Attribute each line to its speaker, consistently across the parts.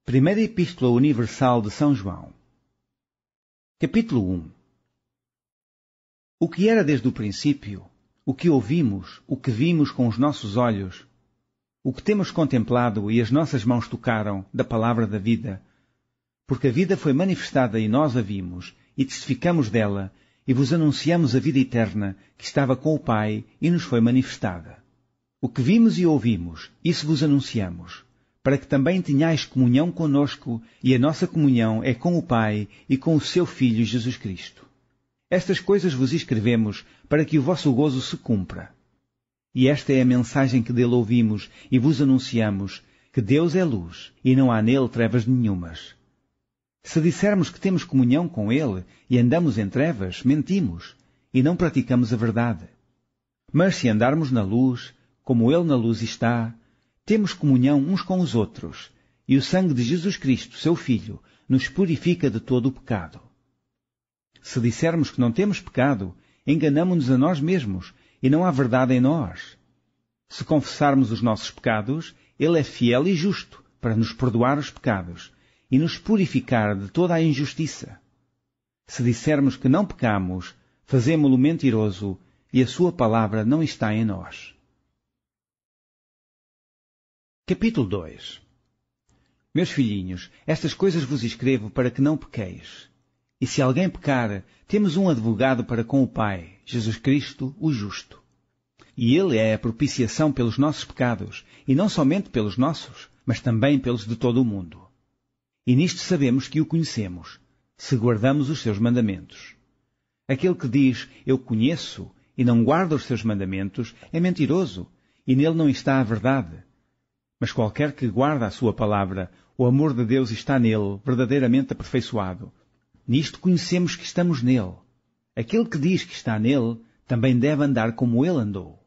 Speaker 1: Primeira Epístola Universal de São João. Capítulo 1. O que era desde o princípio, o que ouvimos, o que vimos com os nossos olhos, o que temos contemplado e as nossas mãos tocaram da palavra da vida, porque a vida foi manifestada e nós a vimos, e testificamos dela, e vos anunciamos a vida eterna que estava com o Pai e nos foi manifestada. O que vimos e ouvimos, isso vos anunciamos, para que também tenhais comunhão conosco, e a nossa comunhão é com o Pai e com o seu Filho Jesus Cristo. Estas coisas vos escrevemos para que o vosso gozo se cumpra. E esta é a mensagem que dele ouvimos e vos anunciamos, que Deus é luz e não há nele trevas nenhumas. Se dissermos que temos comunhão com ele e andamos em trevas, mentimos e não praticamos a verdade. Mas se andarmos na luz, como ele na luz está, temos comunhão uns com os outros, e o sangue de Jesus Cristo, seu Filho, nos purifica de todo o pecado. Se dissermos que não temos pecado, enganamo-nos a nós mesmos, e não há verdade em nós. Se confessarmos os nossos pecados, ele é fiel e justo para nos perdoar os pecados e nos purificar de toda a injustiça. Se dissermos que não pecamos, fazemo-lo mentiroso, e a sua palavra não está em nós. Capítulo 2. Meus filhinhos, estas coisas vos escrevo para que não pequeis. E se alguém pecar, temos um advogado para com o Pai, Jesus Cristo, o justo. E ele é a propiciação pelos nossos pecados, e não somente pelos nossos, mas também pelos de todo o mundo. E nisto sabemos que o conhecemos, se guardamos os seus mandamentos. Aquele que diz, eu conheço, e não guarda os seus mandamentos, é mentiroso, e nele não está a verdade. Mas qualquer que guarda a sua palavra, o amor de Deus está nele, verdadeiramente aperfeiçoado. Nisto conhecemos que estamos nele. Aquele que diz que está nele, também deve andar como ele andou.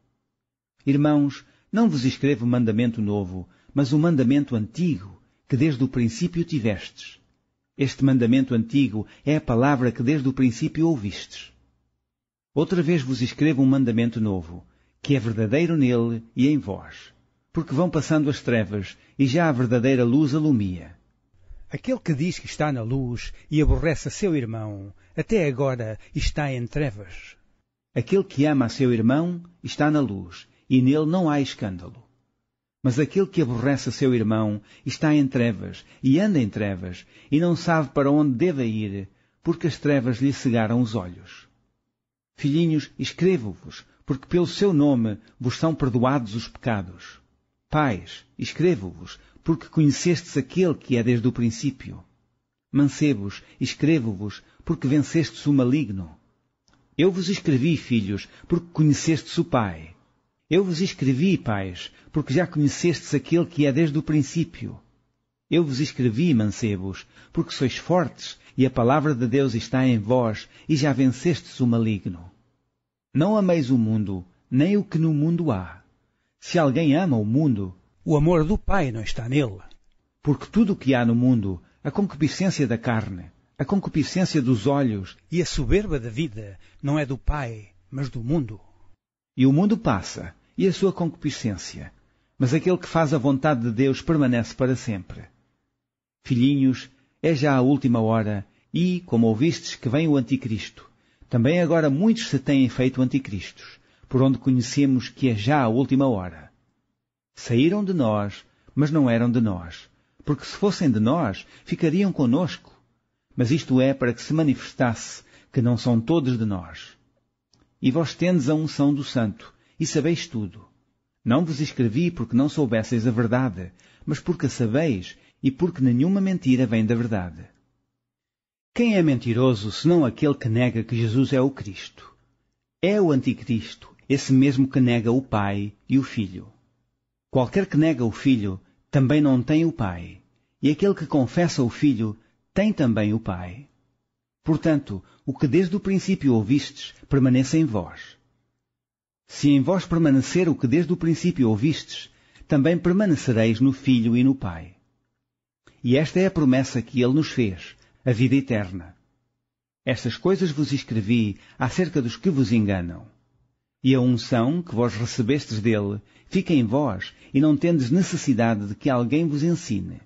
Speaker 1: Irmãos, não vos escrevo mandamento novo, mas o mandamento antigo, que desde o princípio tivestes. Este mandamento antigo é a palavra que desde o princípio ouvistes. Outra vez vos escrevo um mandamento novo, que é verdadeiro nele e em vós. Porque vão passando as trevas, e já a verdadeira luz alumia.
Speaker 2: Aquele que diz que está na luz e aborrece a seu irmão, até agora está em trevas.
Speaker 1: Aquele que ama a seu irmão está na luz, e nele não há escândalo. Mas aquele que aborrece a seu irmão está em trevas, e anda em trevas, e não sabe para onde deve ir, porque as trevas lhe cegaram os olhos. Filhinhos, escrevo-vos, porque pelo seu nome vos são perdoados os pecados. Pais, escrevo-vos, porque conhecestes aquele que é desde o princípio. Mancebos, escrevo-vos, porque vencestes o maligno. Eu vos escrevi, filhos, porque conhecestes o Pai. Eu vos escrevi, pais, porque já conhecestes aquele que é desde o princípio. Eu vos escrevi, mancebos, porque sois fortes, e a palavra de Deus está em vós, e já vencestes o maligno. Não ameis o mundo, nem o que no mundo há. Se alguém ama o mundo,
Speaker 2: o amor do Pai não está nele.
Speaker 1: Porque tudo o que há no mundo, a concupiscência da carne, a concupiscência dos olhos
Speaker 2: e a soberba da vida não é do Pai, mas do mundo.
Speaker 1: E o mundo passa, e a sua concupiscência, mas aquele que faz a vontade de Deus permanece para sempre. Filhinhos, é já a última hora, e, como ouvistes que vem o anticristo, também agora muitos se têm feito anticristos, por onde conhecemos que é já a última hora. Saíram de nós, mas não eram de nós, porque se fossem de nós, ficariam conosco. Mas isto é para que se manifestasse que não são todos de nós. E vós tendes a unção do Santo, e sabeis tudo. Não vos escrevi porque não soubesseis a verdade, mas porque a sabeis, e porque nenhuma mentira vem da verdade. Quem é mentiroso, senão aquele que nega que Jesus é o Cristo? É o anticristo, esse mesmo que nega o Pai e o Filho. Qualquer que nega o Filho, também não tem o Pai. E aquele que confessa o Filho, tem também o Pai. Portanto, o que desde o princípio ouvistes, permanece em vós. Se em vós permanecer o que desde o princípio ouvistes, também permanecereis no Filho e no Pai. E esta é a promessa que ele nos fez, a vida eterna. Estas coisas vos escrevi acerca dos que vos enganam. E a unção que vós recebestes dele fica em vós, e não tendes necessidade de que alguém vos ensine.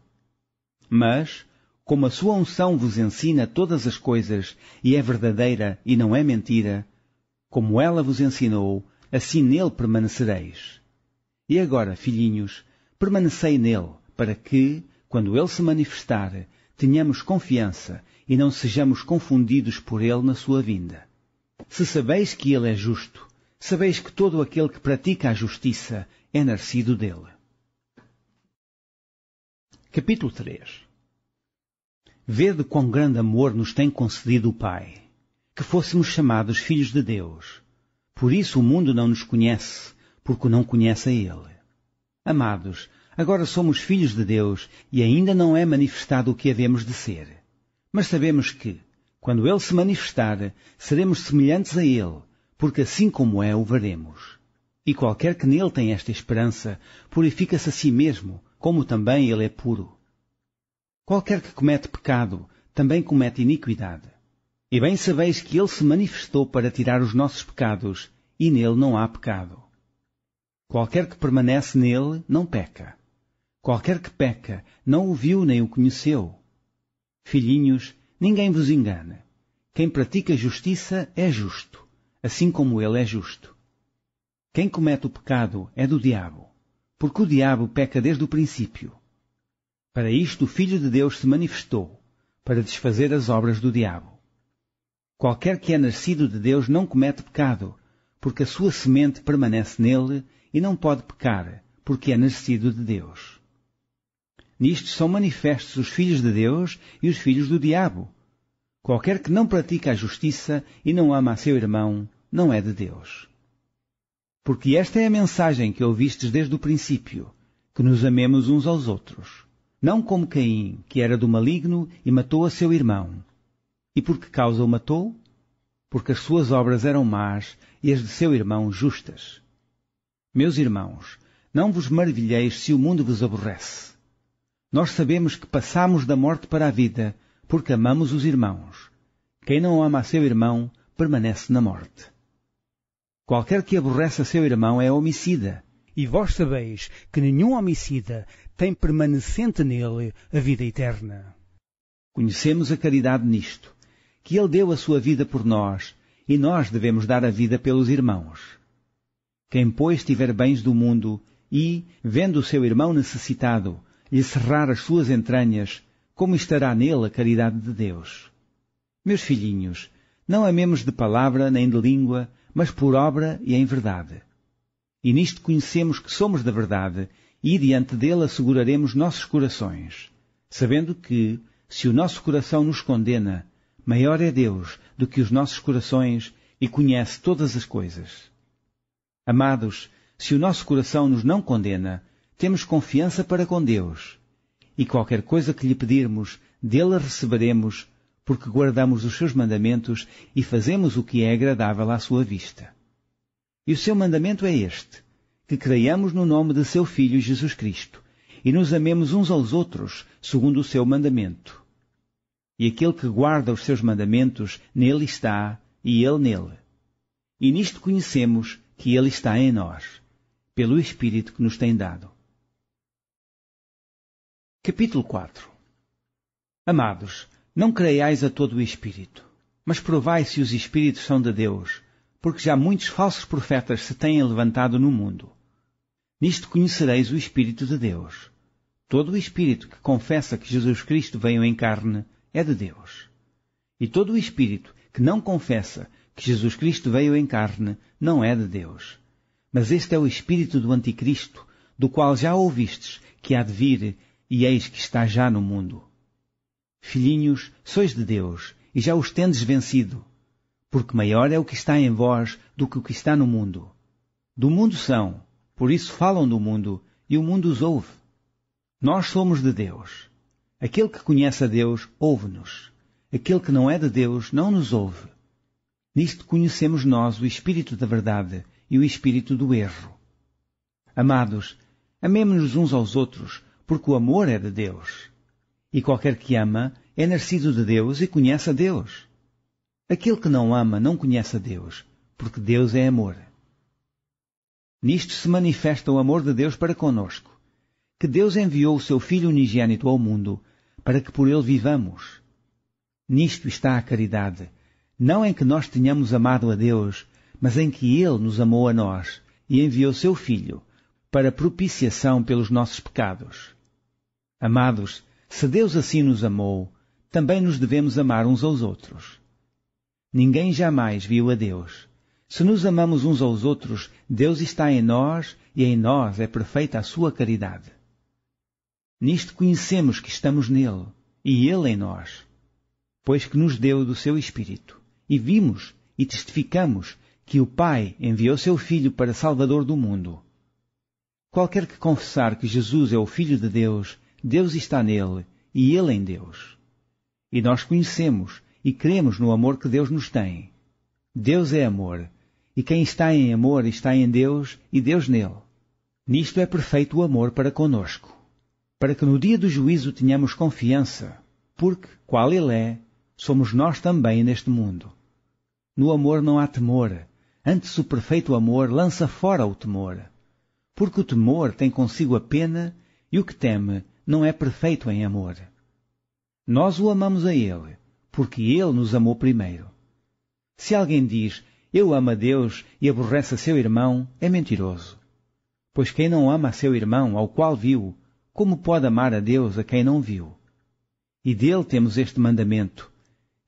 Speaker 1: Mas, como a sua unção vos ensina todas as coisas, e é verdadeira e não é mentira, como ela vos ensinou, assim nele permanecereis. E agora, filhinhos, permanecei nele, para que, quando ele se manifestar, tenhamos confiança e não sejamos confundidos por ele na sua vinda. Se sabeis que ele é justo, sabeis que todo aquele que pratica a justiça é nascido dele. Capítulo 3. Vede quão grande amor nos tem concedido o Pai, que fôssemos chamados filhos de Deus. Por isso o mundo não nos conhece, porque o não conhece a Ele. Amados, agora somos filhos de Deus e ainda não é manifestado o que havemos de ser. Mas sabemos que, quando Ele se manifestar, seremos semelhantes a Ele, porque assim como é, o veremos. E qualquer que nele tem esta esperança, purifica-se a si mesmo, como também Ele é puro. Qualquer que comete pecado, também comete iniquidade. E bem sabeis que Ele se manifestou para tirar os nossos pecados, e nele não há pecado. Qualquer que permanece nele, não peca. Qualquer que peca, não o viu nem o conheceu. Filhinhos, ninguém vos engane. Quem pratica justiça é justo, assim como ele é justo. Quem comete o pecado é do diabo, porque o diabo peca desde o princípio. Para isto o Filho de Deus se manifestou, para desfazer as obras do diabo. Qualquer que é nascido de Deus não comete pecado, porque a sua semente permanece nele e não pode pecar, porque é nascido de Deus. Nisto são manifestos os filhos de Deus e os filhos do diabo. Qualquer que não pratica a justiça e não ama a seu irmão, não é de Deus. Porque esta é a mensagem que ouvistes desde o princípio, que nos amemos uns aos outros. Não como Caim, que era do maligno e matou a seu irmão. E por que causa o matou? Porque as suas obras eram más e as de seu irmão justas. Meus irmãos, não vos maravilheis se o mundo vos aborrece. Nós sabemos que passamos da morte para a vida, porque amamos os irmãos. Quem não ama a seu irmão, permanece na morte. Qualquer que aborrece a seu irmão é homicida.
Speaker 2: E vós sabeis que nenhum homicida tem permanecente nele a vida eterna.
Speaker 1: Conhecemos a caridade nisto, que ele deu a sua vida por nós, e nós devemos dar a vida pelos irmãos. Quem, pois, tiver bens do mundo e, vendo o seu irmão necessitado, lhe cerrar as suas entranhas, como estará nele a caridade de Deus? Meus filhinhos, não amemos de palavra nem de língua, mas por obra e em verdade. E nisto conhecemos que somos da verdade, e diante dele asseguraremos nossos corações, sabendo que, se o nosso coração nos condena, maior é Deus do que os nossos corações e conhece todas as coisas. Amados, se o nosso coração nos não condena, temos confiança para com Deus, e qualquer coisa que lhe pedirmos, dele a receberemos, porque guardamos os seus mandamentos e fazemos o que é agradável à sua vista. E o seu mandamento é este, que creiamos no nome de seu Filho Jesus Cristo, e nos amemos uns aos outros, segundo o seu mandamento. E aquele que guarda os seus mandamentos, nele está, e ele nele. E nisto conhecemos que ele está em nós, pelo Espírito que nos tem dado. Capítulo 4. Amados, não creiais a todo o Espírito, mas provai se os Espíritos são de Deus, porque já muitos falsos profetas se têm levantado no mundo. Nisto conhecereis o Espírito de Deus. Todo o Espírito que confessa que Jesus Cristo veio em carne é de Deus. E todo o Espírito que não confessa que Jesus Cristo veio em carne não é de Deus. Mas este é o Espírito do Anticristo, do qual já ouvistes que há de vir, e eis que está já no mundo. Filhinhos, sois de Deus, e já os tendes vencido, porque maior é o que está em vós do que o que está no mundo. Do mundo são, por isso falam do mundo, e o mundo os ouve. Nós somos de Deus. Aquele que conhece a Deus, ouve-nos. Aquele que não é de Deus, não nos ouve. Nisto conhecemos nós o Espírito da verdade e o Espírito do erro. Amados, amemo-nos uns aos outros, porque o amor é de Deus. E qualquer que ama é nascido de Deus e conhece a Deus. Aquele que não ama não conhece a Deus, porque Deus é amor. Nisto se manifesta o amor de Deus para conosco, que Deus enviou o seu Filho unigênito ao mundo, para que por ele vivamos. Nisto está a caridade, não em que nós tenhamos amado a Deus, mas em que ele nos amou a nós e enviou seu Filho para propiciação pelos nossos pecados. Amados, se Deus assim nos amou, também nos devemos amar uns aos outros. Ninguém jamais viu a Deus. Se nos amamos uns aos outros, Deus está em nós e em nós é perfeita a sua caridade. Nisto conhecemos que estamos nele e ele em nós, pois que nos deu do seu Espírito. E vimos e testificamos que o Pai enviou seu Filho para Salvador do mundo. Qualquer que confessar que Jesus é o Filho de Deus, Deus está nele e ele em Deus. E nós conhecemos e cremos no amor que Deus nos tem. Deus é amor, e quem está em amor está em Deus e Deus nele. Nisto é perfeito o amor para conosco, para que no dia do juízo tenhamos confiança, porque, qual ele é, somos nós também neste mundo. No amor não há temor, antes o perfeito amor lança fora o temor, porque o temor tem consigo a pena e o que teme não é perfeito em amor. Nós o amamos a ele, porque ele nos amou primeiro. Se alguém diz, eu amo a Deus e aborrece a seu irmão, é mentiroso. Pois quem não ama a seu irmão, ao qual viu, como pode amar a Deus a quem não viu? E dele temos este mandamento,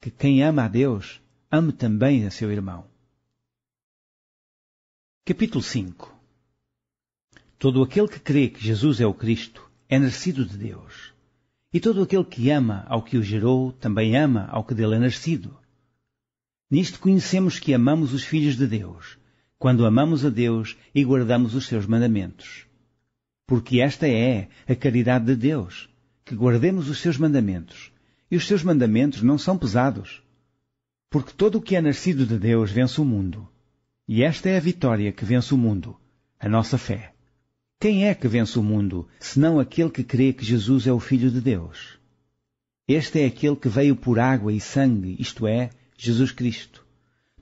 Speaker 1: que quem ama a Deus, ame também a seu irmão. Capítulo 5. Todo aquele que crê que Jesus é o Cristo é nascido de Deus. E todo aquele que ama ao que o gerou também ama ao que dele é nascido. Nisto conhecemos que amamos os filhos de Deus, quando amamos a Deus e guardamos os seus mandamentos. Porque esta é a caridade de Deus, que guardemos os seus mandamentos. E os seus mandamentos não são pesados. Porque todo o que é nascido de Deus vence o mundo. E esta é a vitória que vence o mundo, a nossa fé. Quem é que vence o mundo, senão aquele que crê que Jesus é o Filho de Deus? Este é aquele que veio por água e sangue, isto é, Jesus Cristo.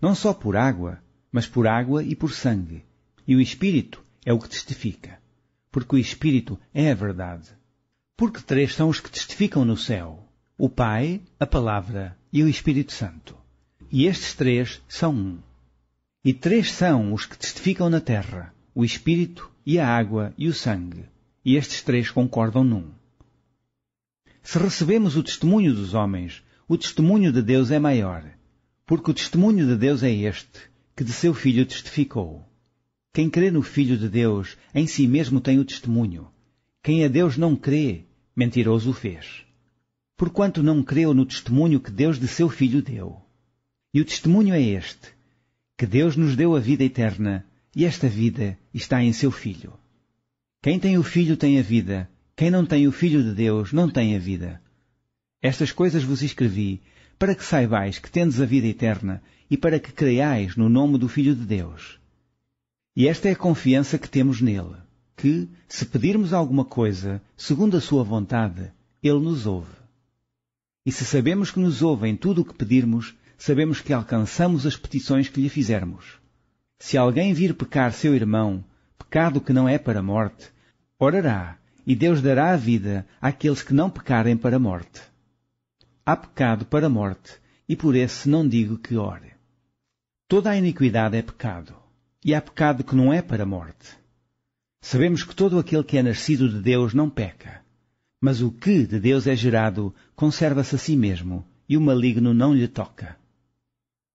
Speaker 1: Não só por água, mas por água e por sangue. E o Espírito é o que testifica, porque o Espírito é a verdade. Porque três são os que testificam no céu: o Pai, a Palavra e o Espírito Santo. E estes três são um. E três são os que testificam na terra: o Espírito e a água e o sangue. E estes três concordam num. Se recebemos o testemunho dos homens, o testemunho de Deus é maior, porque o testemunho de Deus é este, que de seu Filho testificou. Quem crê no Filho de Deus, em si mesmo tem o testemunho. Quem a Deus não crê, mentiroso o fez. Porquanto não creu no testemunho que Deus de seu Filho deu. E o testemunho é este, que Deus nos deu a vida eterna, e esta vida está em seu Filho. Quem tem o Filho tem a vida, quem não tem o Filho de Deus não tem a vida. Estas coisas vos escrevi, para que saibais que tendes a vida eterna, e para que creiais no nome do Filho de Deus. E esta é a confiança que temos nele, que, se pedirmos alguma coisa, segundo a sua vontade, ele nos ouve. E se sabemos que nos ouve em tudo o que pedirmos, sabemos que alcançamos as petições que lhe fizermos. Se alguém vir pecar seu irmão, pecado que não é para a morte, orará, e Deus dará a vida àqueles que não pecarem para a morte. Há pecado para a morte, e por esse não digo que ore. Toda a iniquidade é pecado, e há pecado que não é para a morte. Sabemos que todo aquele que é nascido de Deus não peca, mas o que de Deus é gerado conserva-se a si mesmo, e o maligno não lhe toca.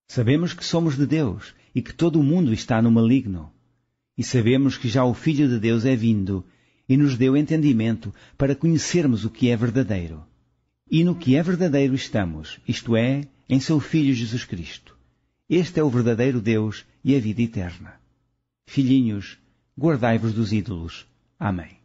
Speaker 1: Sabemos que somos de Deus, e que todo o mundo está no maligno. E sabemos que já o Filho de Deus é vindo, e nos deu entendimento para conhecermos o que é verdadeiro. E no que é verdadeiro estamos, isto é, em seu Filho Jesus Cristo. Este é o verdadeiro Deus e a vida eterna. Filhinhos, guardai-vos dos ídolos. Amém.